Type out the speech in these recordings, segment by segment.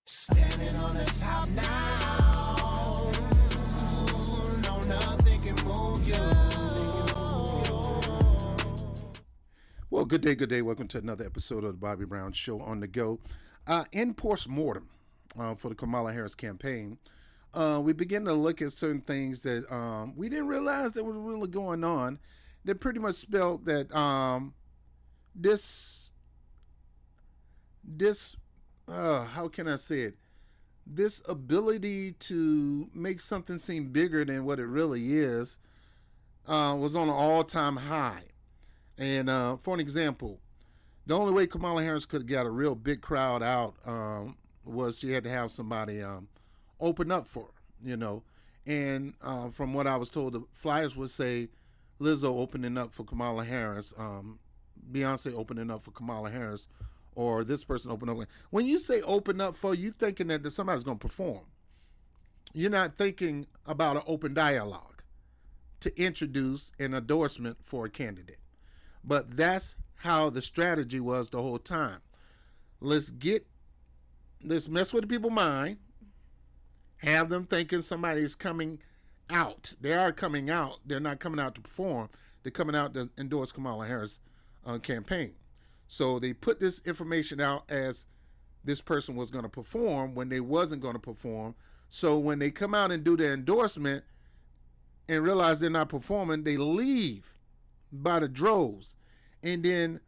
Standing on the top now. No, nothing can move you. Well, good day, good day. Welcome to another episode of the Bobby Brown Show on the go. In post-mortem for the Kamala Harris campaign, we begin to look at certain things that we didn't realize that were really going on. That pretty much spelled that how can I say it? This ability to make something seem bigger than what it really is was on an all-time high. And for an example, the only way Kamala Harris could have got a real big crowd out was she had to have somebody open up for her, And from what I was told, the flyers would say Lizzo opening up for Kamala Harris, Beyonce opening up for Kamala Harris, or this person opening up. When you say open up for, you thinking that somebody's going to perform. You're not thinking about an open dialogue to introduce an endorsement for a candidate. But that's how the strategy was the whole time. Let's mess with the people's mind, have them thinking somebody's coming out. They are coming out. They're not coming out to perform. They're coming out to endorse Kamala Harris campaign. So they put this information out as this person was going to perform when they wasn't going to perform. So when they come out and do their endorsement and realize they're not performing, they leave by the droves. And then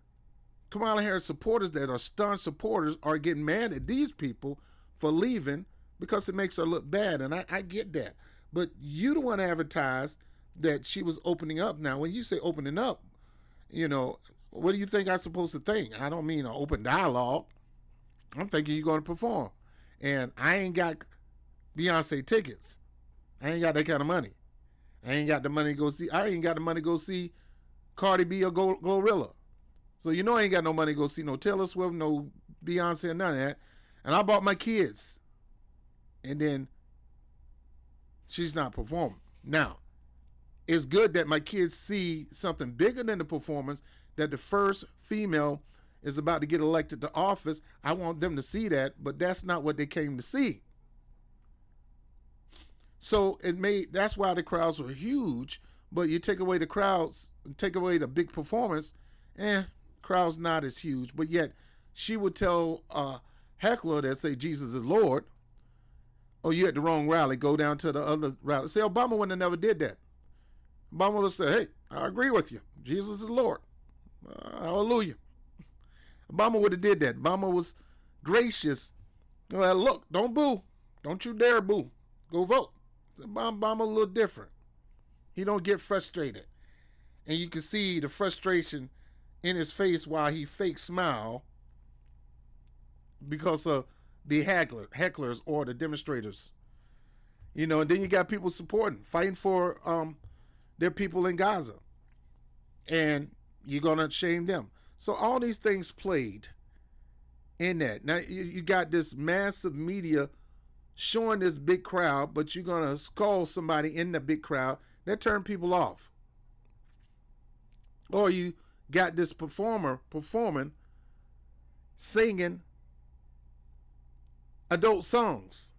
Kamala Harris supporters that are staunch supporters are getting mad at these people for leaving because it makes her look bad. And I get that. But you don't want to advertise that she was opening up. Now, when you say opening up, what do you think I'm supposed to think? I don't mean an open dialogue. I'm thinking you're going to perform. And I ain't got Beyonce tickets. I ain't got that kind of money. I ain't got the money to go see Cardi B or Glorilla. So I ain't got no money to go see no Taylor Swift, no Beyonce, none of that. And I bought my kids. And then she's not performing. Now, it's good that my kids see something bigger than the performance, that the first female is about to get elected to office. I want them to see that, but that's not what they came to see. So that's why the crowds were huge, but you take away the crowds, take away the big performance, crowd's not as huge. But yet she would tell a heckler that say Jesus is Lord, oh, you at the wrong rally, go down to the other rally. Say Obama wouldn't have never did that. Obama would have said, hey, I agree with you. Jesus is Lord. Hallelujah. Obama would have did that. Obama was gracious. Well, look, don't boo. Don't you dare boo. Go vote. Obama a little different. He don't get frustrated. And you can see the frustration in his face while he fake smile because of the hecklers or the demonstrators. And then you got people supporting, fighting for their people in Gaza. And you're going to shame them. So all these things played in that. Now you got this massive media showing this big crowd, but you're going to scold somebody in the big crowd. That turned people off. Or you got this performer performing, singing adult songs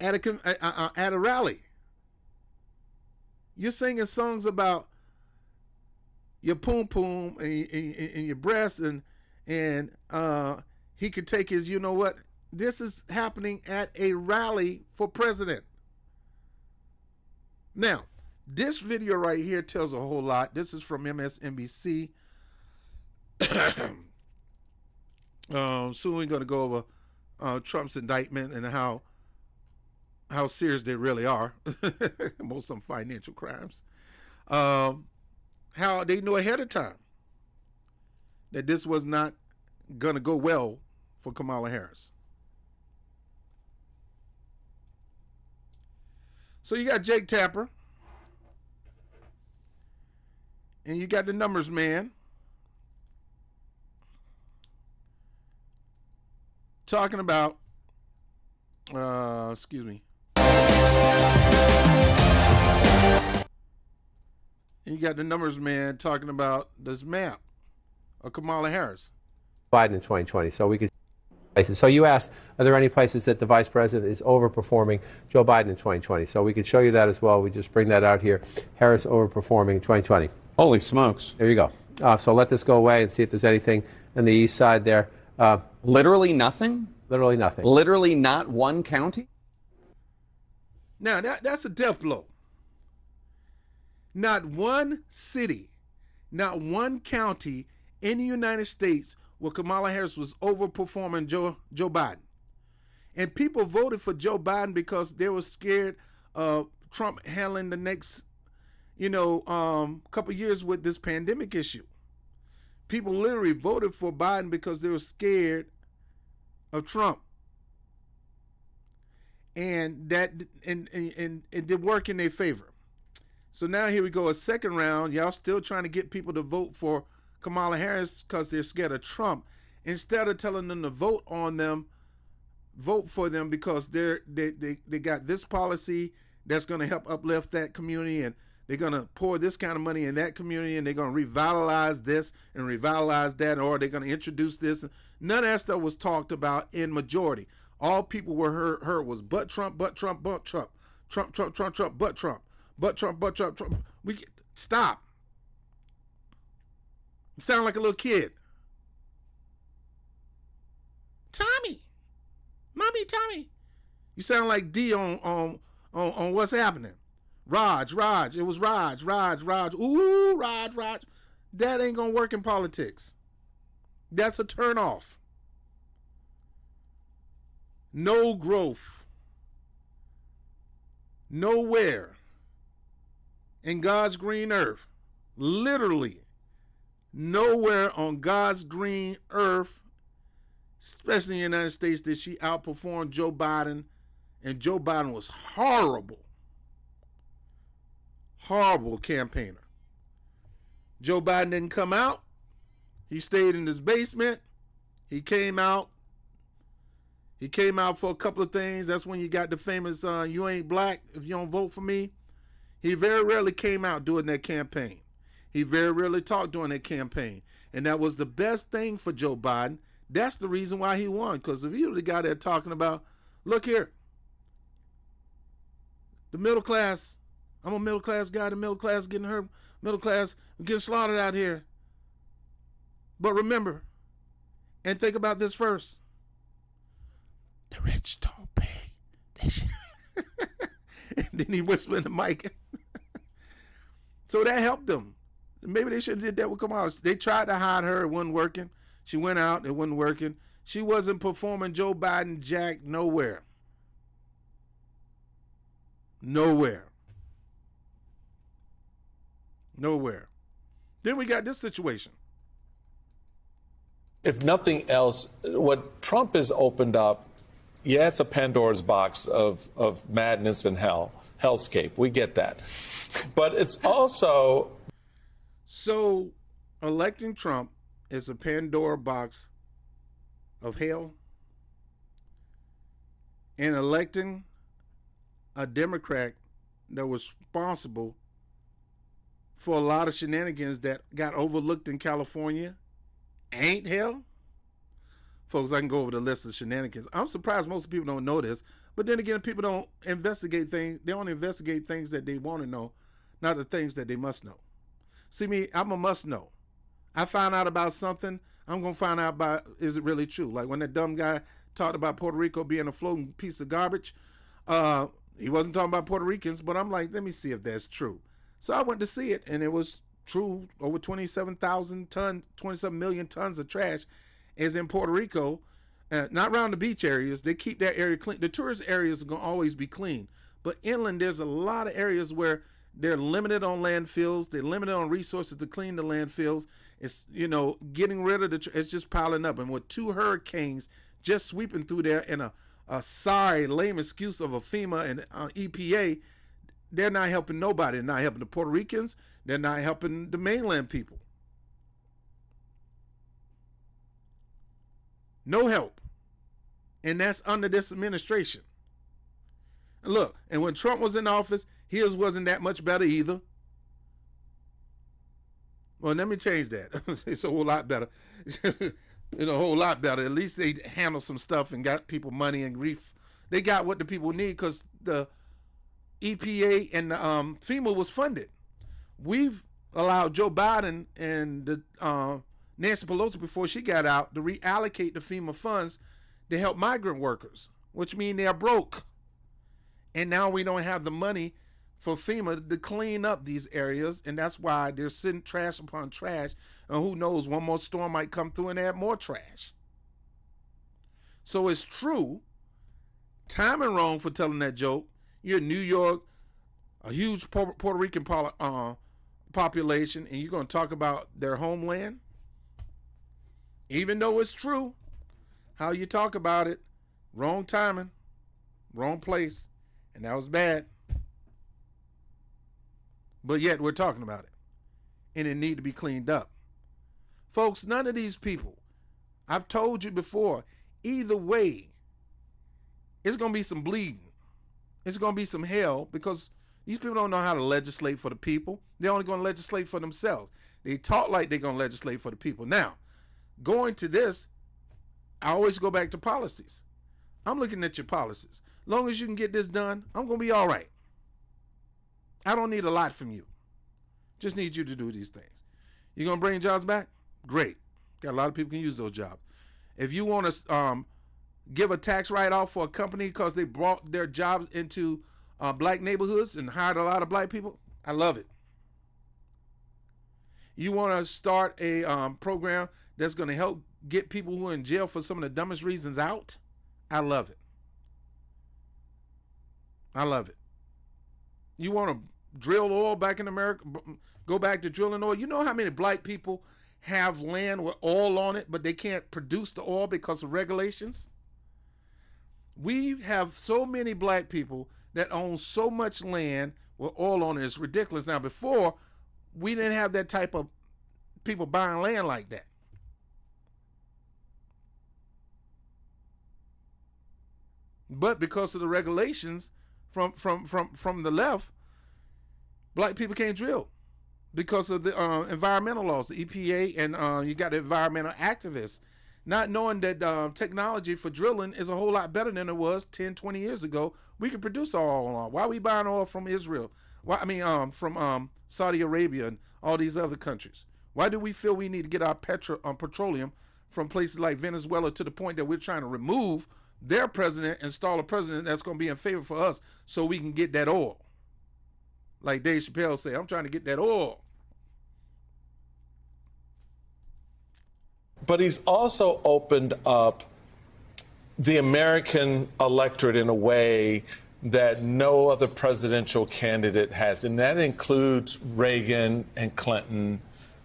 at a rally. You're singing songs about your poom poom and your breasts, and he could take his, This is happening at a rally for president. Now, this video right here tells a whole lot. This is from MSNBC. Soon we're going to go over Trump's indictment and how serious they really are. Most of them financial crimes. How they knew ahead of time that this was not going to go well for Kamala Harris. So you got Jake Tapper, and you got the numbers man talking about, And you got the numbers man talking about this map of Kamala Harris. Biden in 2020. So we could. places. So you asked, are there any places that the vice president is overperforming Joe Biden in 2020? So we could show you that as well. We just bring that out here. Harris overperforming in 2020. Holy smokes. There you go. So let this go away and see if there's anything on the east side there. Literally nothing? Literally nothing. Literally not one county? Now, that's a death blow. Not one city, not one county in the United States where Kamala Harris was overperforming Joe Biden. And people voted for Joe Biden because they were scared of Trump handling the next, couple years with this pandemic issue. People literally voted for Biden because they were scared of Trump. And it did work in their favor. So now here we go, a second round. Y'all still trying to get people to vote for Kamala Harris because they're scared of Trump. Instead of telling them to vote for them because they got this policy that's going to help uplift that community, and they're going to pour this kind of money in that community, and they're going to revitalize this and revitalize that, or they're going to introduce this. None of that stuff was talked about in majority. All people were heard was butt Trump, butt Trump, butt Trump, Trump, Trump, Trump, Trump, butt Trump, butt Trump, butt Trump, Trump. Stop. You sound like a little kid. Tommy, mommy, Tommy. You sound like D on What's Happening. Raj. It was Raj. Ooh, Raj. That ain't gonna work in politics. That's a turnoff. No growth. Nowhere in God's green earth. Literally nowhere on God's green earth, especially in the United States, did she outperform Joe Biden. And Joe Biden was horrible campaigner. Joe Biden didn't come out. He stayed in his basement. He came out for a couple of things. That's when you got the famous, you ain't black if you don't vote for me. He very rarely came out during that campaign. He very rarely talked during that campaign. And that was the best thing for Joe Biden. That's the reason why he won. Because if you were the guy there talking about, look here, the middle class, I'm a middle class guy, the middle class getting hurt, middle class getting slaughtered out here. But remember, and think about this first, the rich don't pay. And then he whispered in the mic. So that helped them. Maybe they should have did that with Kamala. They tried to hide her. It wasn't working. She went out. It wasn't working. She wasn't performing Joe Biden jack nowhere. Nowhere. Then we got this situation. If nothing else, what Trump has opened up, yeah, it's a Pandora's box of madness and hellscape. We get that. But it's also... So electing Trump is a Pandora box of hell, and electing a Democrat that was responsible for a lot of shenanigans that got overlooked in California ain't hell. Folks, I can go over the list of shenanigans. I'm surprised most people don't know this, but then again, people don't investigate things. They only investigate things that they want to know, not the things that they must know. See me, I'm a must know. I find out about something, I'm going to find out about, is it really true? Like when that dumb guy talked about Puerto Rico being a floating piece of garbage, he wasn't talking about Puerto Ricans, but I'm like, let me see if that's true. So I went to see it, and it was true. Over 27 million tons of trash is in Puerto Rico, not around the beach areas. They keep that area clean. The tourist areas are going to always be clean. But inland, there's a lot of areas where they're limited on landfills. They're limited on resources to clean the landfills. It's, getting rid of it's just piling up. And with 2 hurricanes just sweeping through there and a sorry, lame excuse of a FEMA and EPA, they're not helping nobody. They're not helping the Puerto Ricans. They're not helping the mainland people. No help. And that's under this administration. And look, and when Trump was in office, his wasn't that much better either. Well, let me change that. It's a whole lot better. a whole lot better. At least they handled some stuff and got people money and they got what the people need because the EPA and the FEMA was funded. We've allowed Joe Biden and the Nancy Pelosi before she got out to reallocate the FEMA funds to help migrant workers, which means they're broke. And now we don't have the money for FEMA to clean up these areas, and that's why they're sitting trash upon trash, and who knows, one more storm might come through and add more trash. So it's true, time and wrong for telling that joke. You're in New York, a huge Puerto Rican population, and you're going to talk about their homeland? Even though it's true, how you talk about it, wrong timing, wrong place, and that was bad. But yet we're talking about it, and it need to be cleaned up. Folks, none of these people, I've told you before, either way, it's going to be some bleeding. It's going to be some hell because these people don't know how to legislate for the people. They're only going to legislate for themselves. They talk like they're going to legislate for the people. Now, going to this, I always go back to policies. I'm looking at your policies. As long as you can get this done, I'm going to be all right. I don't need a lot from you. Just need you to do these things. You're going to bring jobs back? Great. Got a lot of people can use those jobs. If you want to give a tax write-off for a company because they brought their jobs into black neighborhoods and hired a lot of black people, I love it. You want to start a program that's going to help get people who are in jail for some of the dumbest reasons out? I love it. I love it. You want to drill oil back in America, go back to drilling oil? You know how many black people have land with oil on it, but they can't produce the oil because of regulations? We have so many black people that own so much land with oil on it. It's ridiculous. Now, before, we didn't have that type of people buying land like that. But because of the regulations from the left, black people can't drill because of the environmental laws, the EPA, and you got the environmental activists not knowing that technology for drilling is a whole lot better than it was 10, 20 years ago. We can produce oil. Why are we buying oil from Israel? From Saudi Arabia and all these other countries? Why do we feel we need to get our petroleum from places like Venezuela to the point that we're trying to remove their president, install a president that's going to be in favor for us so we can get that oil? Like Dave Chappelle said, I'm trying to get that oil. But he's also opened up the American electorate in a way that no other presidential candidate has. And that includes Reagan and Clinton,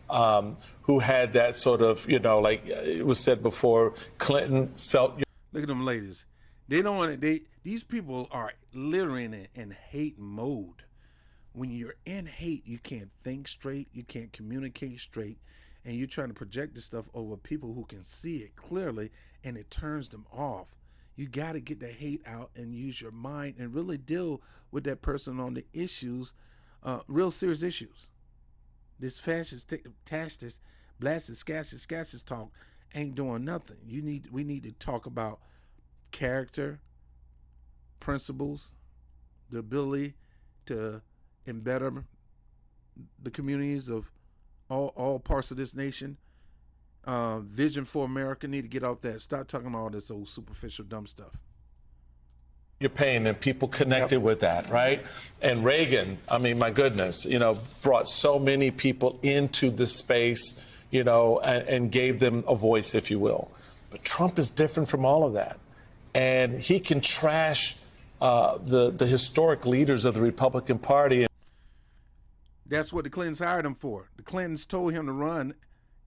who had that sort of, like it was said before, Clinton felt... Look at them ladies. They don't want to, these people are literally in hate mode. When you're in hate, you can't think straight, you can't communicate straight, and you're trying to project this stuff over people who can see it clearly, and it turns them off. You got to get the hate out and use your mind and really deal with that person on the issues, real serious issues. This fascist, tactics, blasted, scatchest talk ain't doing nothing. We need to talk about character, principles, the ability to better the communities of all parts of this nation. Vision for America. Need to get out that. Stop talking about all this old superficial dumb stuff. Your pain, and people connected with that, right? And Reagan, I mean, my goodness, brought so many people into the space, and gave them a voice, if you will. But Trump is different from all of that. And he can trash the historic leaders of the Republican Party. That's what the Clintons hired him for. The Clintons told him to run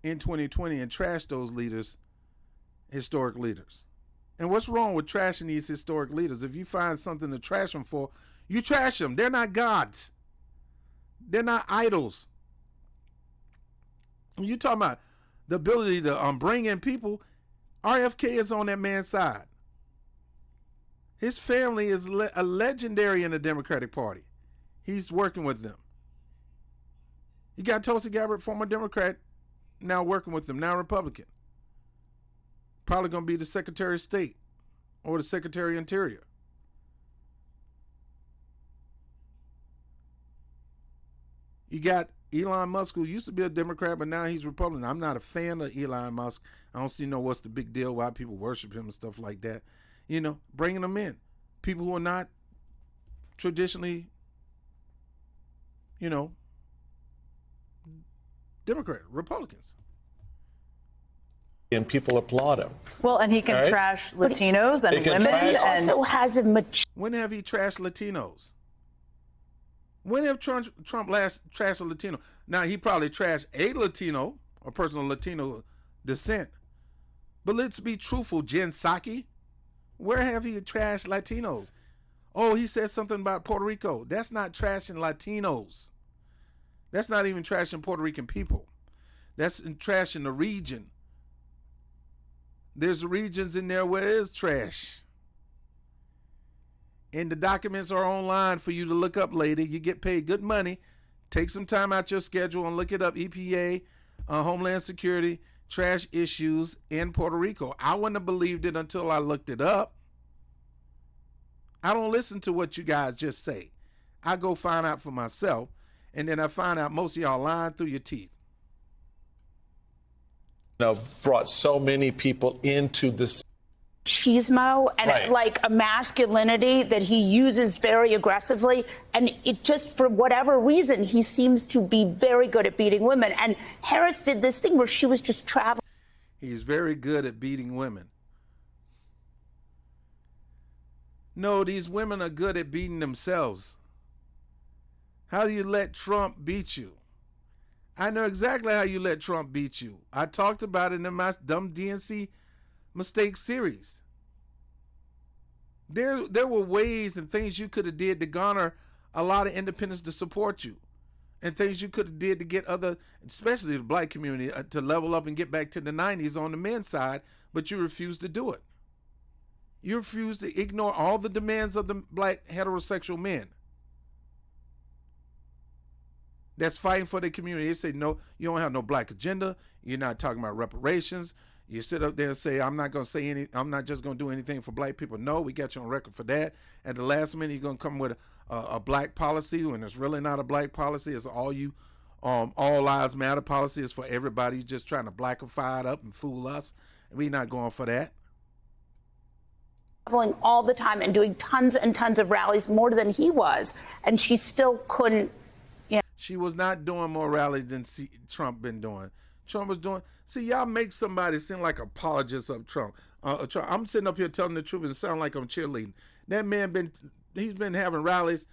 in 2020 and trash those leaders, historic leaders. And what's wrong with trashing these historic leaders? If you find something to trash them for, you trash them. They're not gods. They're not idols. When you talking about the ability to bring in people, RFK is on that man's side. His family is a legendary in the Democratic Party. He's working with them. You got Tulsi Gabbard, former Democrat, now working with them, now Republican. Probably going to be the Secretary of State or the Secretary of Interior. You got Elon Musk, who used to be a Democrat, but now he's Republican. I'm not a fan of Elon Musk. I don't see what's the big deal, why people worship him and stuff like that. You know, bringing them in. People who are not traditionally, you know, Democrat, Republicans. And people applaud him. Well, and he can Right? trash Latinos and He can women. trash- And also has a When have he trashed Latinos? When have Trump last trashed a Latino? Now, he probably trashed a Latino, a person of Latino descent. But let's be truthful, Jen Psaki. Where have he trashed Latinos? Oh, he said something about Puerto Rico. That's not trashing Latinos. That's not even trashing Puerto Rican people. That's trashing the region. There's regions in there where it is trash. And the documents are online for you to look up, lady. You get paid good money. Take some time out your schedule and look it up. EPA, Homeland Security, trash issues in Puerto Rico. I wouldn't have believed it until I looked it up. I don't listen to what you guys just say. I go find out for myself, and then I find out most of y'all lying through your teeth. Brought so many people into this. machismo and Right. like a masculinity that he uses very aggressively. And it just, for whatever reason, he seems to be very good at beating women. And Harris did this thing where she was just traveling. He's very good at beating women. No, these women are good at beating themselves. How do you let Trump beat you? I know exactly how you let Trump beat you. I talked about it in my dumb DNC mistake series. There were ways and things you could have did to garner a lot of independents to support you, and things you could have did to get other, especially the black community, to level up and get back to the 90s on the men's side, but you refused to do it. You refused to ignore all the demands of the black heterosexual men that's fighting for the community. They say, no, you don't have no black agenda. You're not talking about reparations. You sit up there and say, I'm not just going to do anything for black people. No, we got you on record for that. At the last minute, you're going to come with a black policy when it's really not a black policy. It's all lives matter policy. Is for everybody. You're just trying to blackify it up and fool us. We're not going for that. Traveling all the time and doing tons and tons of rallies, more than he was. And she still couldn't. She was not doing more rallies than Trump been doing. Trump was doing. See, y'all make somebody seem like apologists of Trump. I'm sitting up here telling the truth and sound like I'm cheerleading. That man he's been having rallies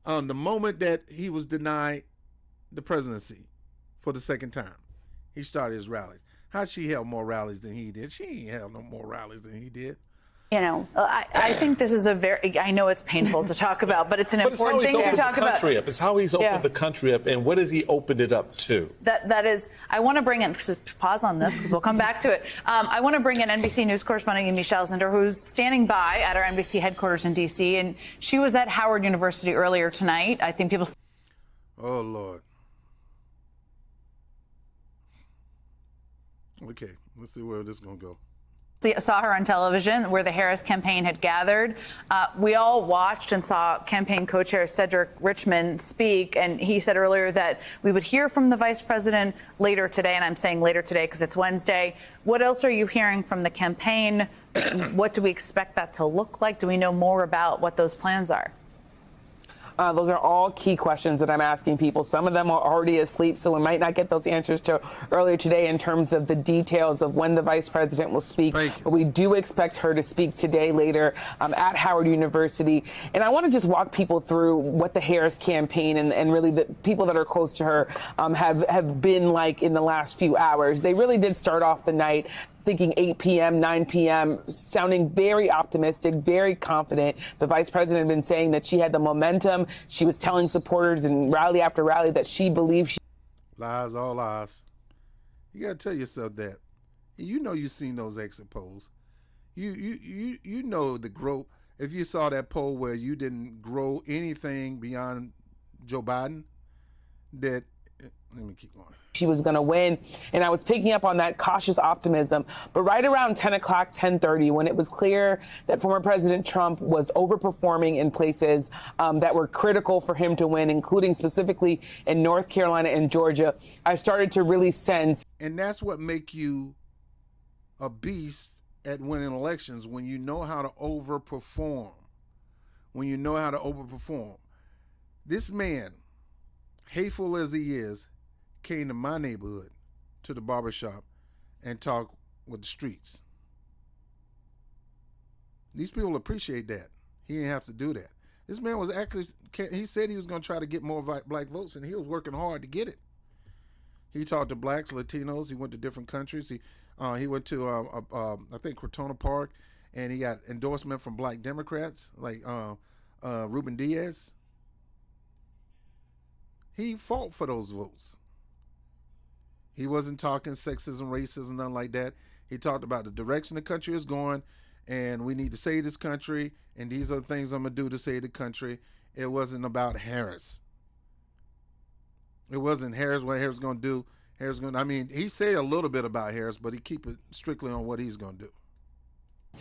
the moment that he was denied the presidency for the second time. He started his rallies. How she held more rallies than he did? She ain't held no more rallies than he did. I think this is I know it's painful to talk about, but it's an important thing to talk about. It's how he's opened the country up, and what has he opened it up to? That is, I want to bring in, pause on this because we'll come back to it. I want to bring in NBC News correspondent Michelle Zinder, who's standing by at our NBC headquarters in D.C., and she was at Howard University earlier tonight. I think people. Oh, Lord. Okay, let's see where this is going to go. Saw her on television where the Harris campaign had gathered. We all watched and saw campaign co-chair Cedric Richmond speak, and he said earlier that we would hear from the vice president later today, and I'm saying later today because it's Wednesday. What else are you hearing from the campaign? What do we expect that to look like? Do we know more about what those plans are? Those are all key questions that I'm asking people. Some of them are already asleep, so we might not get those answers till earlier today in terms of the details of when the vice president will speak. But we do expect her to speak today later at Howard University. And I want to just walk people through what the Harris campaign and really the people that are close to her have been like in the last few hours. They really did start off the night thinking 8 p.m., 9 p.m., sounding very optimistic, very confident. The vice president had been saying that she had the momentum. She was telling supporters in rally after rally that she believed she... Lies, all lies. You got to tell yourself that. You know you've seen those exit polls. You know the growth. If you saw that poll where you didn't grow anything beyond Joe Biden, that let me keep going. She was going to win, and I was picking up on that cautious optimism. But right around 10 o'clock, 10:30, when it was clear that former President Trump was overperforming in places that were critical for him to win, including specifically in North Carolina and Georgia, I started to really sense. And that's what make you a beast at winning elections, when you know how to overperform. When you know how to overperform. This man, hateful as he is, came to my neighborhood, to the barbershop, and talked with the streets. These people appreciate that. He didn't have to do that. This man was actually, he said he was going to try to get more black votes, and he was working hard to get it. He talked to blacks, Latinos. He went to different countries. He went to, I think, Cortona Park, and he got endorsement from black Democrats like Ruben Diaz. He fought for those votes. He wasn't talking sexism, racism, nothing like that. He talked about the direction the country is going, and we need to save this country, and these are the things I'm going to do to save the country. It wasn't about Harris. It wasn't Harris, what Harris going to do. I mean, he said a little bit about Harris, but he keep it strictly on what he's going to do.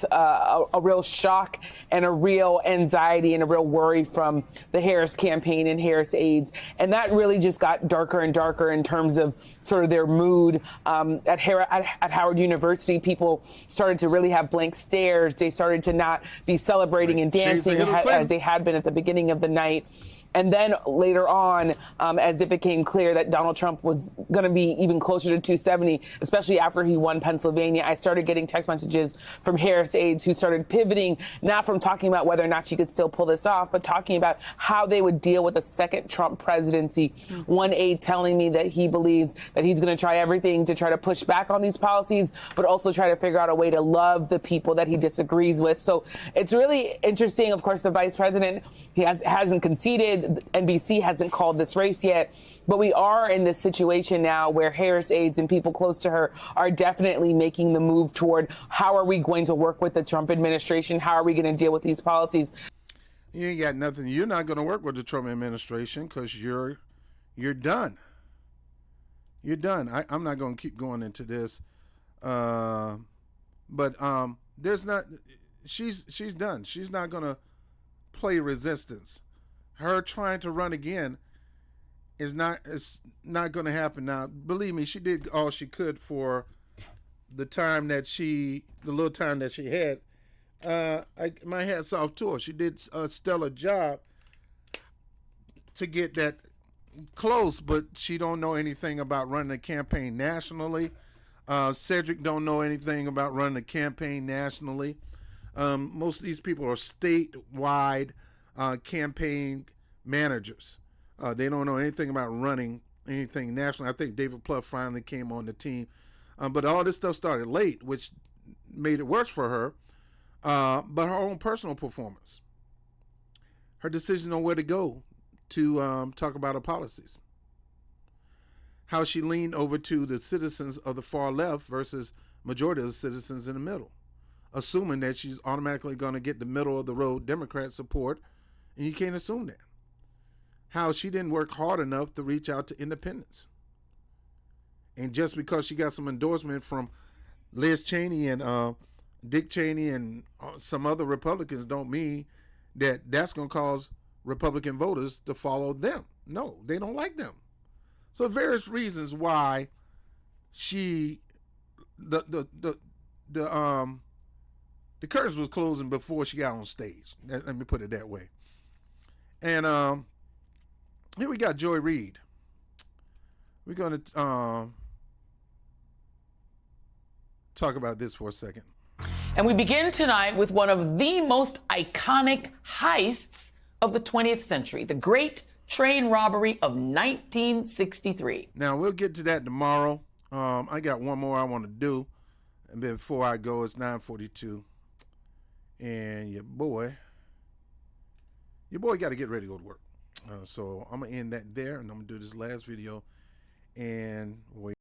A real shock and a real anxiety and a real worry from the Harris campaign and Harris aides. And that really just got darker and darker in terms of sort of their mood. At Howard University, people started to really have blank stares. They started to not be celebrating and dancing as they had been at the beginning of the night. And then later on, as it became clear that Donald Trump was going to be even closer to 270, especially after he won Pennsylvania, I started getting text messages from Harris aides who started pivoting, not from talking about whether or not she could still pull this off, but talking about how they would deal with a second Trump presidency. One aide telling me that he believes that he's going to try everything to try to push back on these policies, but also try to figure out a way to love the people that he disagrees with. So it's really interesting. Of course, the vice president, he hasn't conceded. NBC hasn't called this race yet, but we are in this situation now where Harris aides and people close to her are definitely making the move toward how are we going to work with the Trump administration? How are we going to deal with these policies? You ain't got nothing. You're not going to work with the Trump administration because you're done. You're done. I'm not going to keep going into this, but there's not. She's done. She's not going to play resistance. Her trying to run again is not going to happen. Now, believe me, she did all she could for the little time that she had. My hat's off to her. She did a stellar job to get that close, but she don't know anything about running a campaign nationally. Cedric don't know anything about running a campaign nationally. Most of these people are statewide campaign managers. They don't know anything about running anything national. I think David Plouffe finally came on the team. But all this stuff started late, which made it worse for her. But her own personal performance, her decision on where to go to talk about her policies, how she leaned over to the citizens of the far left versus majority of the citizens in the middle, assuming that she's automatically going to get the middle of the road Democrat support, and you can't assume that. How she didn't work hard enough to reach out to independents. And just because she got some endorsement from Liz Cheney and Dick Cheney and some other Republicans don't mean that that's going to cause Republican voters to follow them. No, they don't like them. So various reasons why the curtains was closing before she got on stage. Let me put it that way. And here we got Joy Reid. We're going to talk about this for a second. And we begin tonight with one of the most iconic heists of the 20th century, the Great Train Robbery of 1963. Now, we'll get to that tomorrow. I got one more I want to do. And before I go, it's 9:42. And your boy got to get ready to go to work. So I'm going to end that there, and I'm going to do this last video and wait.